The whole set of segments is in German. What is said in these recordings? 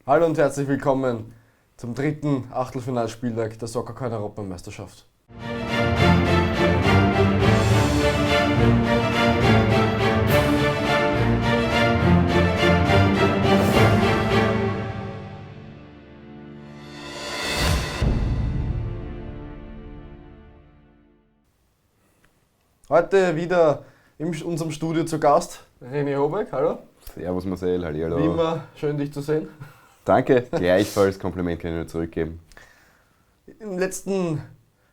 Hallo und herzlich willkommen zum dritten Achtelfinalspieltag der Soccercoin Europameisterschaft. Heute wieder in unserem Studio zu Gast René Hobeck, hallo. Servus Marcel, hallihallo. Wie immer, schön dich zu sehen. Danke, gleichfalls, Kompliment kann ich nur zurückgeben. Im letzten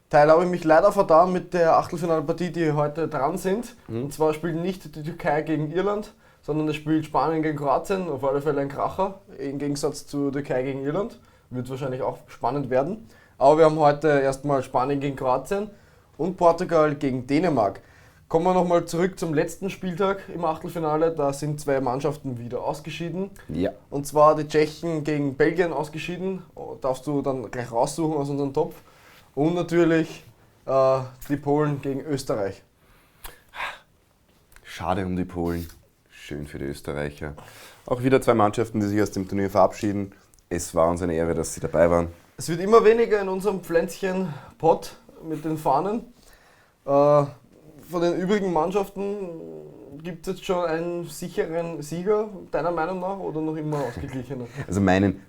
Teil habe ich mich leider vertan mit der Achtelfinalpartie, die heute dran sind. Und zwar spielt nicht die Türkei gegen Irland, sondern es spielt Spanien gegen Kroatien, auf alle Fälle ein Kracher, im Gegensatz zu Türkei gegen Irland. Wird wahrscheinlich auch spannend werden. Aber wir haben heute erstmal Spanien gegen Kroatien und Portugal gegen Dänemark. Kommen wir nochmal zurück zum letzten Spieltag im Achtelfinale. Da sind zwei Mannschaften wieder ausgeschieden. Ja. Und zwar die Tschechen gegen Belgien ausgeschieden. Darfst du dann gleich raussuchen aus unserem Topf. Und natürlich die Polen gegen Österreich. Schade um die Polen, schön für die Österreicher. Auch wieder zwei Mannschaften, die sich aus dem Turnier verabschieden. Es war uns eine Ehre, dass sie dabei waren. Es wird immer weniger in unserem Pflänzchen-Pott mit den Fahnen. Von den übrigen Mannschaften gibt es jetzt schon einen sicheren Sieger, deiner Meinung nach, oder noch immer ausgeglichener? Also meinen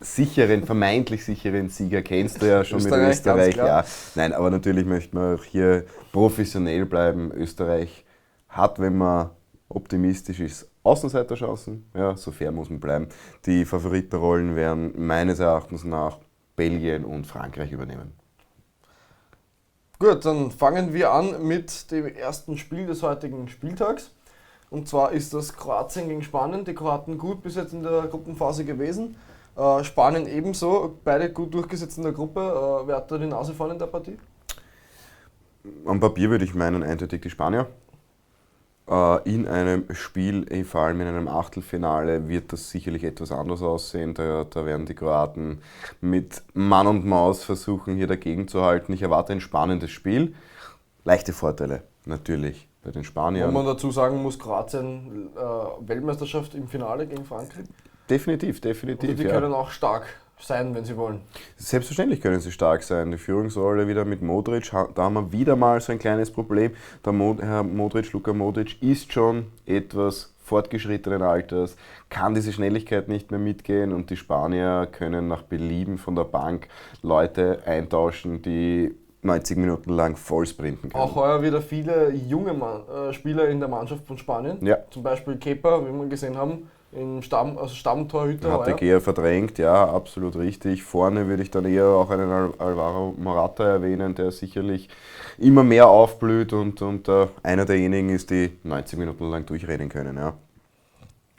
vermeintlich sicheren Sieger kennst du ja schon Österreich, mit Österreich. ganz klar. Ja. Nein, aber natürlich möchte man auch hier professionell bleiben. Österreich hat, wenn man optimistisch ist, Außenseiterchancen. Ja, so fair muss man bleiben. Die Favoritenrollen werden meines Erachtens nach Belgien und Frankreich übernehmen. Gut, dann fangen wir an mit dem ersten Spiel des heutigen Spieltags. Und zwar ist das Kroatien gegen Spanien. Die Kroaten gut bis jetzt in der Gruppenphase gewesen. Spanien ebenso, beide gut durchgesetzt in der Gruppe. Wer hat da die Nase vorne in der Partie? Am Papier würde ich meinen eindeutig die Spanier. In einem Spiel, vor allem in einem Achtelfinale, wird das sicherlich etwas anders aussehen. Da werden die Kroaten mit Mann und Maus versuchen, hier dagegen zu halten. Ich erwarte ein spannendes Spiel. Leichte Vorteile natürlich bei den Spaniern. Wo man dazu sagen muss, Kroatien Weltmeisterschaft im Finale gegen Frankreich. Definitiv. Also die können auch stark sein, wenn sie wollen. Selbstverständlich können sie stark sein. Die Führungsrolle wieder mit Modric, da haben wir wieder mal so ein kleines Problem. Der Luka Modric ist schon etwas fortgeschrittenen Alters, kann diese Schnelligkeit nicht mehr mitgehen und die Spanier können nach Belieben von der Bank Leute eintauschen, die 90 Minuten lang voll sprinten können. Auch heuer wieder viele junge Spieler in der Mannschaft von Spanien. Ja. Zum Beispiel Kepa, wie wir gesehen haben, im Stammtorhüter. Hat der eher verdrängt, ja, absolut richtig. Vorne würde ich dann eher auch einen Alvaro Morata erwähnen, der sicherlich immer mehr aufblüht und einer derjenigen ist, die 90 Minuten lang durchrennen können. Ja.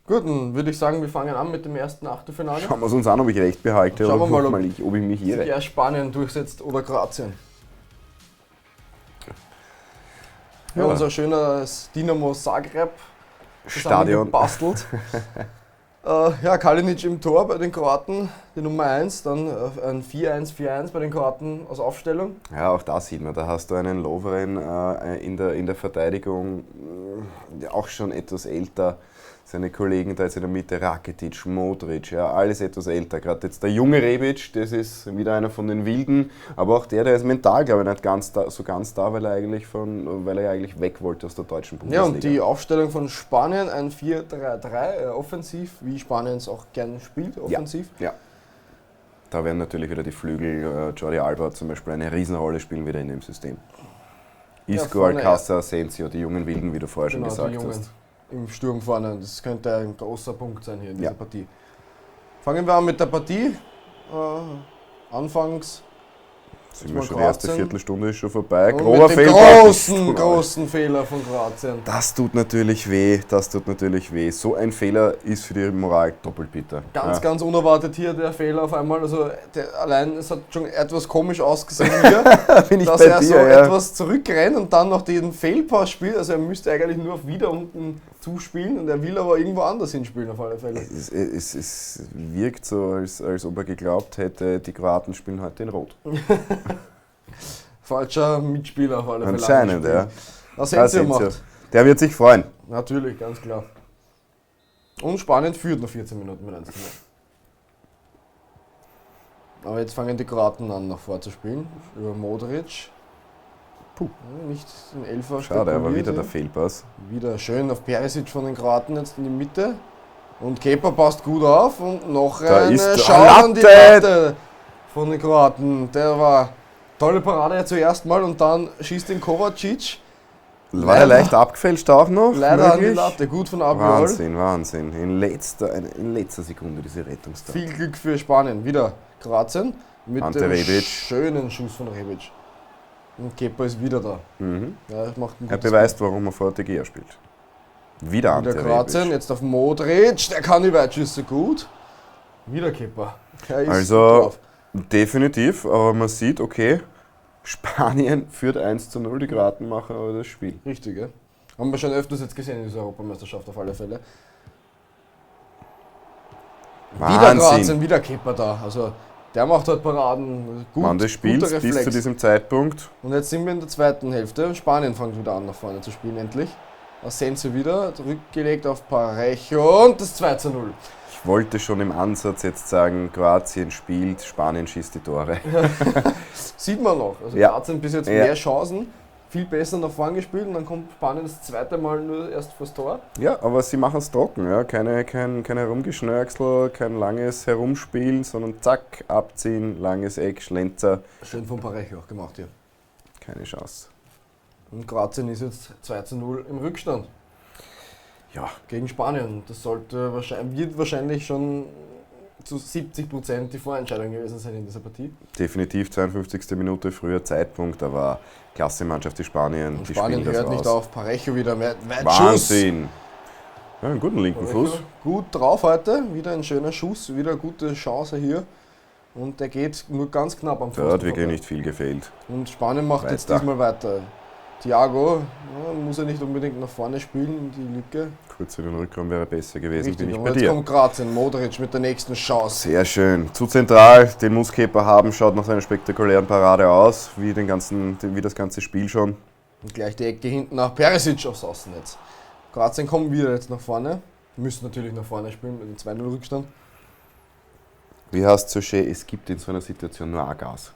Gut, dann würde ich sagen, wir fangen an mit dem ersten Achtelfinale. Schauen wir es uns an, ob ich recht behalte Schauen wir mal, ob ich mich sich irre. eher Spanien durchsetzt oder Kroatien. Ja, unser schönes Dinamo Zagreb Stadion. Bastelt. Ja, Kalinic im Tor bei den Kroaten, die Nummer 1, dann ein 4-1-4-1 bei den Kroaten aus Aufstellung. Ja, auch da sieht man, da hast du einen Lovren in der Verteidigung, auch schon etwas älter. Seine Kollegen da jetzt in der Mitte, Rakitic, Modric, ja, alles etwas älter. Gerade jetzt der junge Rebic, das ist wieder einer von den Wilden, aber auch der ist mental, glaube ich, nicht ganz da, weil er eigentlich weg wollte aus der deutschen Bundesliga. Ja, und die Aufstellung von Spanien, ein 4-3-3, offensiv, wie Spanien es auch gerne spielt, offensiv. Ja. Da werden natürlich wieder die Flügel, Jordi Alba zum Beispiel, eine Riesenrolle spielen wieder in dem System. Isco, Alcázar, Asensio, die jungen Wilden, wie du vorher schon gesagt hast. Im Sturm vorne. Das könnte ein großer Punkt sein hier in dieser Partie. Fangen wir an mit der Partie. Anfangs sind wir schon, die erste Viertelstunde ist schon vorbei. Großen Fehler von Kroatien. Das tut natürlich weh. So ein Fehler ist für die Moral doppelt bitter. Ganz unerwartet hier der Fehler auf einmal. Also allein, es hat schon etwas komisch ausgesehen hier, dass er so etwas zurückrennt und dann noch den Fehlpass spielt. Also er müsste eigentlich nur auf wieder unten zuspielen und er will aber irgendwo anders hinspielen auf alle Fälle. Es wirkt so, als ob er geglaubt hätte, die Kroaten spielen heute in Rot. Falscher Mitspieler auf alle Fälle. Anscheinend, ja. Asensio macht. Der wird sich freuen. Natürlich, ganz klar. Und Spanien führt noch 14 Minuten mit 1-0. Aber jetzt fangen die Kroaten an, nach vorzuspielen. Über Modric. Puh. Nicht den Elfer. Schade, aber wieder spekuliert, der Fehlpass. Wieder schön auf Perisic von den Kroaten jetzt in die Mitte. Und Kepa passt gut auf und noch Da eine ist Schau an die Latte von den Kroaten. Der war tolle Parade zuerst mal und dann schießt den Kovacic. War er leicht abgefälscht auch noch? Leider an die möglich? Latte, gut von Albiol. Wahnsinn, Wahnsinn. In letzter Sekunde diese Rettungstat. Viel Glück für Spanien. Wieder Kroatien mit Ante dem Rebic. schönen Schuss von Rebic. Und Kepa ist wieder da. Mhm. Ja, das macht ein Er gutes beweist, warum er vor der GR spielt. Wieder Spiel. Ante Wieder Kroatien, Rebic. jetzt auf Modric, der kann die Weitschüsse gut. Wieder Kepa. Er ist gut Also drauf. definitiv, aber man sieht, okay, Spanien führt 1:0, die Kroaten machen aber das Spiel. Richtig, ja. Haben wir schon öfters jetzt gesehen in dieser Europameisterschaft auf alle Fälle. Wieder Wahnsinn. Kroatien, wieder Kepa da. Also der macht halt Paraden. Gut, Man des Spiels guter bis Reflex. zu diesem Zeitpunkt. Und jetzt sind wir in der zweiten Hälfte und Spanien fängt wieder an nach vorne zu spielen, endlich. Asensio wieder, zurückgelegt auf Parejo und das 2:0. Ich wollte schon im Ansatz jetzt sagen, Kroatien spielt, Spanien schießt die Tore. Sieht man noch. Also Ja. Kroatien bis jetzt Ja. mehr Chancen, viel besser nach vorne gespielt und dann kommt Spanien das zweite Mal nur erst vors Tor. Ja, aber sie machen es trocken. Ja. Kein Herumgeschnörksel, kein langes Herumspielen, sondern zack, abziehen, langes Eck, Schlenzer. Schön von Parejo auch gemacht hier. Keine Chance. Und Kroatien ist jetzt 2:0 im Rückstand Ja, gegen Spanien. Das wird wahrscheinlich schon zu 70% die Vorentscheidung gewesen sein in dieser Partie. definitiv 52. Minute, früher Zeitpunkt, aber klasse Mannschaft, die Spanien. Und Die Spanien spielen das hört nicht raus. auf. Parejo wieder Weitschuss. Wahnsinn. Ja, einen guten linken Parejo Fuß. gut drauf heute. Wieder ein schöner Schuss. Wieder eine gute Chance hier. Und der geht nur ganz knapp am Da Pfosten hat wirklich vorbei. nicht viel gefehlt. Und Spanien macht jetzt Weiter. diesmal weiter. Thiago muss ja nicht unbedingt nach vorne spielen in die Lücke. Kurz in den Rückraum wäre besser gewesen, Richtig, bin ich aber bei jetzt dir. kommt Kroatien, Modric mit der nächsten Chance. Sehr schön. Zu zentral, den muss Kepa haben, schaut nach seiner spektakulären Parade aus, wie das ganze Spiel schon. Und gleich die Ecke hinten nach Perisic aufs Außennetz. Kroatien kommen wieder jetzt nach vorne. Müssen natürlich nach vorne spielen mit dem 2:0 Rückstand. Wie heißt es so schön, es gibt in so einer Situation nur ein Gas.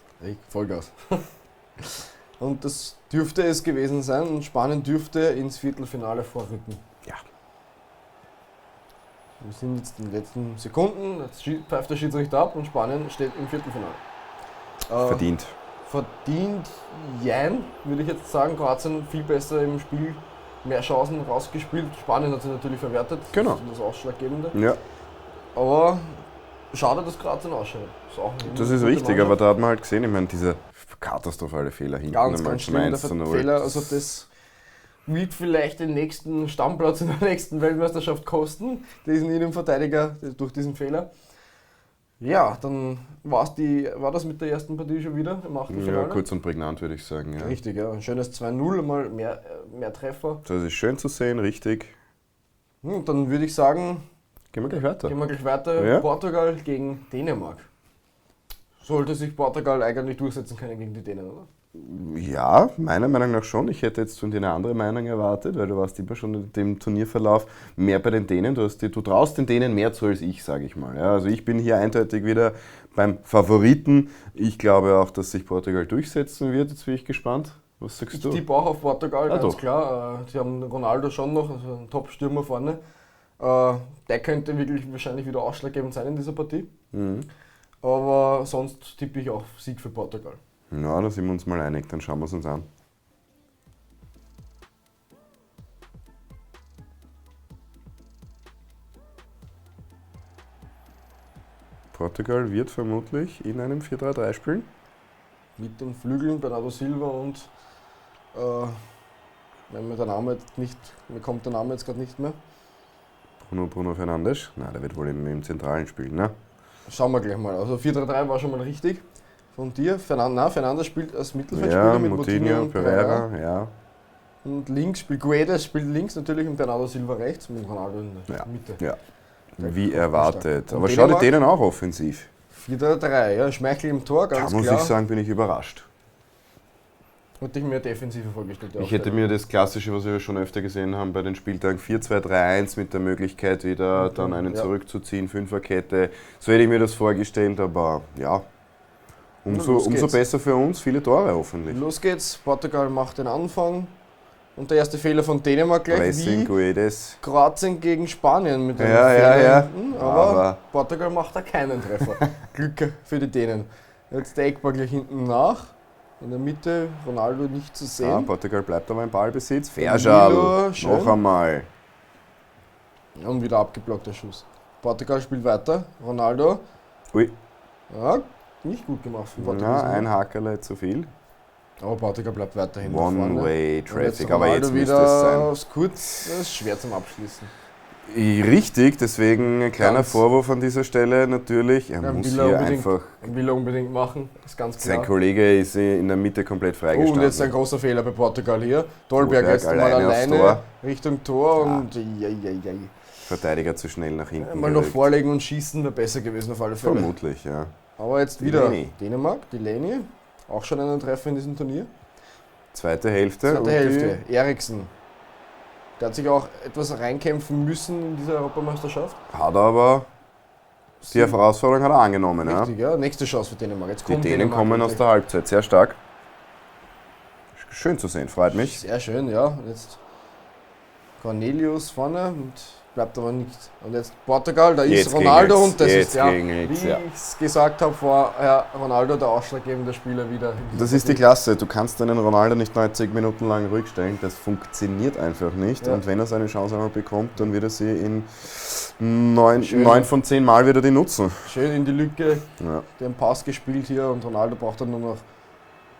Vollgas. Und das dürfte es gewesen sein und Spanien dürfte ins Viertelfinale vorrücken. Ja. Wir sind jetzt in den letzten Sekunden, jetzt pfeift der Schiedsrichter ab und Spanien steht im Viertelfinale. Verdient. Verdient, jein, würde ich jetzt sagen. Kroatien viel besser im Spiel, mehr Chancen rausgespielt. Spanien hat sie natürlich verwertet, Genau. das ist das Ausschlaggebende. Ja, Aber schade, dass Kroatien ausscheidet. das ist richtig, aber da hat man halt gesehen, ich meine, dieser katastrophale Fehler hinten ganz, einmal ganz zum schlimm, der 1:0. Fehler. Also das wird vielleicht den nächsten Stammplatz in der nächsten Weltmeisterschaft kosten, diesen Innenverteidiger durch diesen Fehler. Ja, dann war das mit der ersten Partie schon wieder im Ja, Achtelfinale. kurz und prägnant würde ich sagen. Ja. Richtig, ja. Ein schönes 2:0, mal mehr Treffer. Das ist schön zu sehen, richtig. Und dann würde ich sagen, Gehen wir gleich weiter. gehen wir gleich weiter. Ja. Portugal gegen Dänemark. Sollte sich Portugal eigentlich durchsetzen können gegen die Dänen, oder? Ja, meiner Meinung nach schon. Ich hätte jetzt von dir eine andere Meinung erwartet, weil du warst immer schon in dem Turnierverlauf mehr bei den Dänen. Du traust den Dänen mehr zu als ich, sage ich mal. Ja, also ich bin hier eindeutig wieder beim Favoriten. Ich glaube auch, dass sich Portugal durchsetzen wird. Jetzt bin ich gespannt. Was sagst Ich du? tippe auch auf Portugal, Ah, ganz doch. klar. Sie haben Ronaldo schon noch, also einen Top-Stürmer vorne. Der könnte wirklich wahrscheinlich wieder ausschlaggebend sein in dieser Partie. Mhm. Aber sonst tippe ich auf Sieg für Portugal. Ja, da sind wir uns mal einig, dann schauen wir es uns an. Portugal wird vermutlich in einem 4-3-3 spielen. Mit den Flügeln Bernardo Silva und wenn mir kommt der Name jetzt gerade nicht mehr. Bruno Fernandes. Nein, der wird wohl im Zentralen spielen, ne? Schauen wir gleich mal. Also 4-3-3 war schon mal richtig. Von dir. Fernandes spielt als Mittelfeldspieler Ja, mit Moutinho, und Pereira, ja. Und links spielt Guedes, spielt links natürlich und Bernardo Silva rechts mit Ronaldo in der Ja, Mitte. ja. Wie erwartet. Und Aber schau dir Dänemark? denen auch offensiv. 4-3-3, ja. Schmeichel im Tor, Da ganz muss klar. ich sagen, bin ich überrascht. Hätte ich mir defensiver vorgestellt. die Ich hätte Aufstellung. mir das Klassische, was wir schon öfter gesehen haben bei den Spieltagen, 4-2-3-1 mit der Möglichkeit wieder dann einen ja. zurückzuziehen, Fünferkette. So hätte ich mir das vorgestellt, aber ja, Umso besser für uns, viele Tore hoffentlich. Los geht's, Portugal macht den Anfang. Und der erste Fehler von Dänemark gleich Pressing, wie Guedes. Kroatien gegen Spanien mit einem Ja, Fehler ja. hinten, aber Portugal macht da keinen Treffer. Glück für die Dänen. Jetzt der Eckball gleich hinten nach. In der Mitte Ronaldo nicht zu sehen. Portugal bleibt aber im Ballbesitz. Ferschal, noch einmal. Und wieder abgeblockter Schuss. Portugal spielt weiter. Ronaldo. Ui. Ja, nicht gut gemacht von Portugal. Ja, ein Hackerle zu viel. Aber Portugal bleibt weiterhin da vorne. One-way-Traffic, aber jetzt müsste wieder es sein. aufs Kurz, das ist schwer zum Abschließen. Richtig, deswegen ein kleiner Vorwurf an dieser Stelle natürlich. Er muss hier einfach... Will er unbedingt machen, ist ganz klar. Sein Kollege ist in der Mitte komplett freigestanden. Und jetzt ein großer Fehler bei Portugal hier. Dolberg jetzt mal alleine Richtung Tor und Verteidiger zu schnell nach hinten mal noch vorlegen und schießen wäre besser gewesen auf alle Fälle. Vermutlich, ja. Aber jetzt wieder Dänemark, Delaney, auch schon einen Treffer in diesem Turnier. Zweite Hälfte. Eriksen. Der hat sich auch etwas reinkämpfen müssen in dieser Europameisterschaft. Hat aber die Herausforderung hat er angenommen. Richtig, ja. Nächste Chance für Dänemark. Jetzt die Dänen kommen aus der Halbzeit, sehr stark. Schön zu sehen, freut mich. Sehr schön, ja. Jetzt Cornelius vorne und bleibt aber nichts. Und jetzt Portugal, da ist Ronaldo und das ist ja, wie ich es gesagt habe vorher, Ronaldo der ausschlaggebende Spieler wieder. Das ist die Klasse, du kannst deinen Ronaldo nicht 90 Minuten lang ruhig stellen, das funktioniert einfach nicht. Ja. Und wenn er seine Chance einmal bekommt, dann wird er sie in 9 von 10 Mal wieder die nutzen. Schön in die Lücke, den Pass gespielt hier und Ronaldo braucht dann nur noch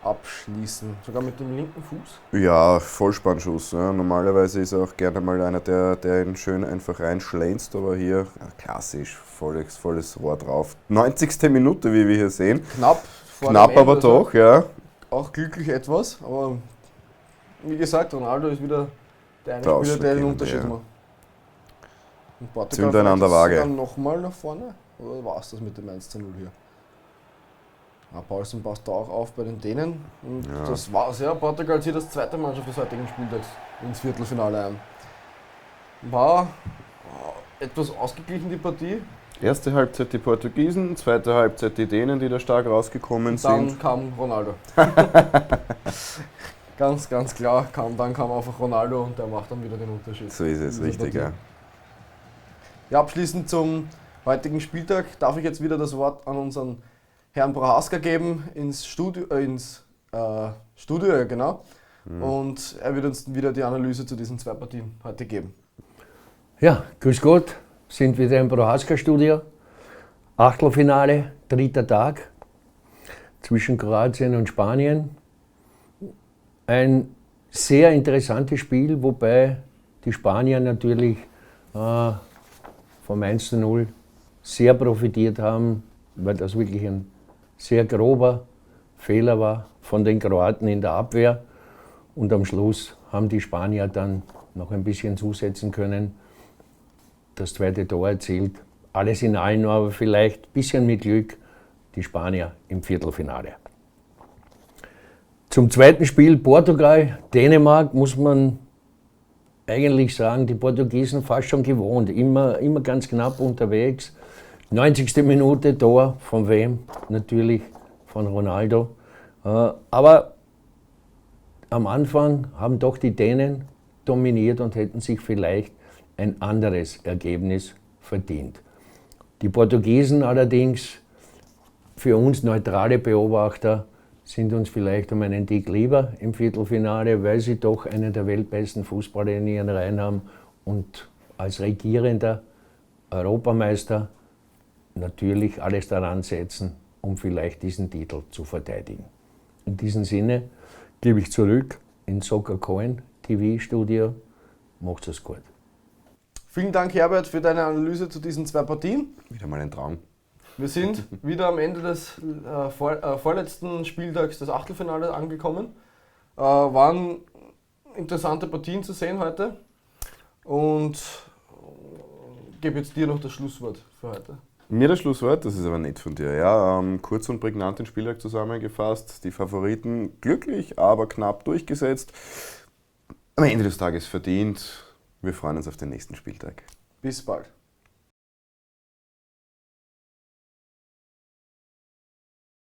abschließen, sogar mit dem linken Fuß? Ja, Vollspannschuss. Ja. Normalerweise ist er auch gerne mal einer, der ihn schön einfach reinschlänzt, aber hier klassisch, volles Rohr drauf. 90. Minute, wie wir hier sehen. Knapp aber doch, ja. Auch glücklich etwas, aber wie gesagt, Ronaldo ist wieder der eine Spieler, der den Unterschied macht. Und Portugal sind an der Waage. Dann nochmal nach vorne, oder war es das mit dem 1:0 hier? Paulsen passt da auch auf bei den Dänen. Und das war's, ja. Portugal zieht das zweite Mannschaft des heutigen Spieltags ins Viertelfinale ein. War etwas ausgeglichen, die Partie. Erste Halbzeit die Portugiesen, zweite Halbzeit die Dänen, die da stark rausgekommen sind. Dann kam Ronaldo. ganz klar, dann kam einfach Ronaldo und der macht dann wieder den Unterschied. So ist es, richtig, ja. Ja, abschließend zum heutigen Spieltag darf ich jetzt wieder das Wort an unseren Herrn Prohaska geben ins Studio, genau. Und er wird uns wieder die Analyse zu diesen zwei Partien heute geben. Ja, grüß Gott, sind wieder im Prohaska-Studio. Achtelfinale, 3. Tag zwischen Kroatien und Spanien. Ein sehr interessantes Spiel, wobei die Spanier natürlich vom 1:0 sehr profitiert haben, weil das wirklich ein sehr grober Fehler war von den Kroaten in der Abwehr. Und am Schluss haben die Spanier dann noch ein bisschen zusetzen können, das zweite Tor erzielt. Alles in allem aber vielleicht ein bisschen mit Glück die Spanier im Viertelfinale. Zum zweiten Spiel Portugal, Dänemark muss man eigentlich sagen, die Portugiesen fast schon gewohnt, immer ganz knapp unterwegs. 90. Minute Tor, von wem? Natürlich von Ronaldo. Aber am Anfang haben doch die Dänen dominiert und hätten sich vielleicht ein anderes Ergebnis verdient. Die Portugiesen allerdings, für uns neutrale Beobachter, sind uns vielleicht um einen Tick lieber im Viertelfinale, weil sie doch einen der weltbesten Fußballer in ihren Reihen haben und als regierender Europameister natürlich alles daran setzen, um vielleicht diesen Titel zu verteidigen. In diesem Sinne gebe ich zurück ins Soccer Coin TV-Studio. Macht's es gut. Vielen Dank, Herbert, für deine Analyse zu diesen zwei Partien. Wieder mal ein Traum. Wir sind wieder am Ende des vorletzten Spieltags des Achtelfinales angekommen. Waren interessante Partien zu sehen heute und gebe jetzt dir noch das Schlusswort für heute. Mir das Schlusswort, das ist aber nett von dir. Ja, kurz und prägnant den Spieltag zusammengefasst. Die Favoriten glücklich, aber knapp durchgesetzt. Am Ende des Tages verdient. Wir freuen uns auf den nächsten Spieltag. Bis bald.